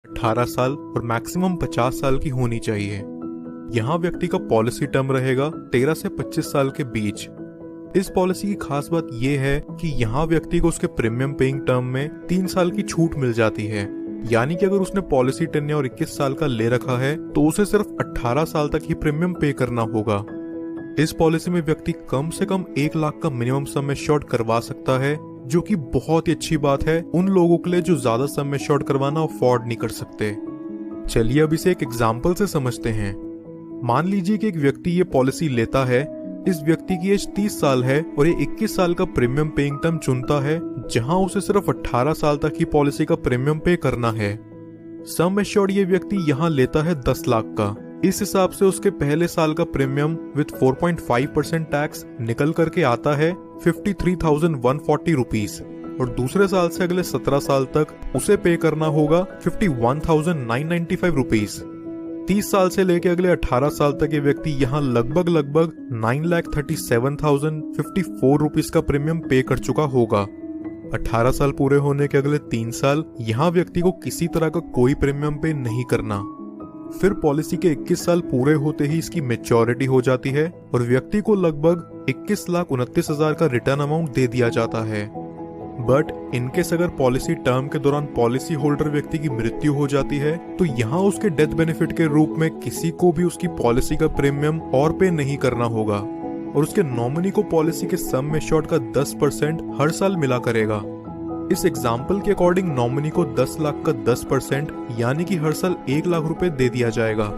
18 साल और मैक्सिमम 50 साल की होनी चाहिए। यहाँ व्यक्ति का पॉलिसी टर्म रहेगा 13 से 25 साल के बीच। इस पॉलिसी की खास बात यह है कि यहाँ व्यक्ति को उसके प्रीमियम पेइंग टर्म में 3 साल की छूट मिल जाती है। यानी कि अगर उसने पॉलिसी टेन्योर 21 साल का ले रखा है तो उसे सिर्फ 18 साल तक ही प्रीमियम पे करना होगा। इस पॉलिसी में व्यक्ति कम से कम 1 लाख का मिनिमम सम एश्योर्ड करवा सकता है, जो कि बहुत ही अच्छी बात है उन लोगों के लिए जो ज्यादा सम एश्योर्ड करवाना अफोर्ड नहीं कर सकते। चलिए अब इसे एक एग्जाम्पल से समझते हैं। मान लीजिए कि एक व्यक्ति ये पॉलिसी लेता है। इस व्यक्ति की एज 30 साल है और ये 21 साल का प्रीमियम पेइंग टर्म चुनता है, जहां उसे सिर्फ 18 साल तक की पॉलिसी का प्रीमियम पे करना है। सम एश्योर्ड ये व्यक्ति यहाँ लेता है 10 लाख का। इस हिसाब से उसके पहले साल का प्रीमियम विद 4.5% टैक्स निकल करके आता है 53,140 रुपीज और दूसरे साल से अगले 17 साल तक उसे पे करना होगा 51,995 रुपीज। 30 साल से लेके अगले 18 साल तक ये व्यक्ति यहाँ लगभग 9,37,054 रुपीज का प्रीमियम पे कर चुका होगा। 18 साल पूरे होने के अगले 3 साल यहाँ व्यक्ति को किसी तरह का कोई प्रीमियम पे नहीं करना। फिर पॉलिसी के 21 साल पूरे होते ही इसकी मैच्योरिटी हो जाती है और व्यक्ति को लगभग 21,29,000 का रिटर्न अमाउंट दे दिया जाता है। बट इनकेस अगर पॉलिसी टर्म के दौरान पॉलिसी होल्डर व्यक्ति की मृत्यु हो जाती है तो यहाँ उसके डेथ बेनिफिट के रूप में किसी को भी उसकी पॉलिसी का प्रीमियम और पे नहीं करना होगा और उसके नॉमिनी को पॉलिसी के सम एश्योर्ड का 10% हर साल मिला करेगा। इस एग्जाम्पल के अकॉर्डिंग नॉमिनी को 10 लाख का 10% यानी कि हर साल 1 लाख रुपए दे दिया जाएगा।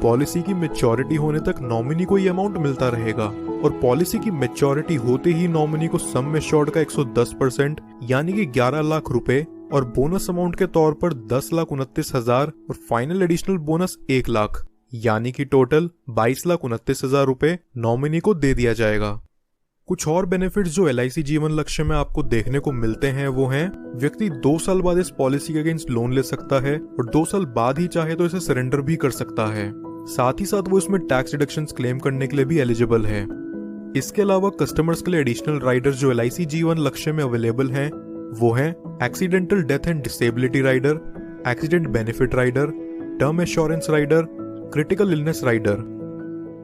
पॉलिसी की मैच्योरिटी होने तक नॉमिनी को ये अमाउंट मिलता रहेगा और पॉलिसी की मैच्योरिटी होते ही नॉमिनी को सम एश्योर्ड का 110% यानी कि 11 लाख रुपए और बोनस अमाउंट के तौर पर 10,29,000 और फाइनल एडिशनल बोनस 1 लाख यानी कि टोटल 22,29,000 रुपए नॉमिनी को दे दिया जाएगा। कुछ और बेनिफिट्स जो LIC जीवन लक्ष्य में आपको देखने को मिलते हैं वो हैं, व्यक्ति 2 साल बाद इस पॉलिसी के अगेंस्ट लोन ले सकता है और 2 साल बाद ही चाहे तो इसे सरेंडर भी कर सकता है। साथ ही साथ वो इसमें टैक्स डिडक्शंस क्लेम करने के लिए भी एलिजिबल है। इसके अलावा कस्टमर्स के लिए एडिशनल राइडर्स जो LIC जीवन लक्ष्य में अवेलेबल हैं वो हैं accidental death and disability rider, accident benefit rider, term assurance rider, critical illness rider.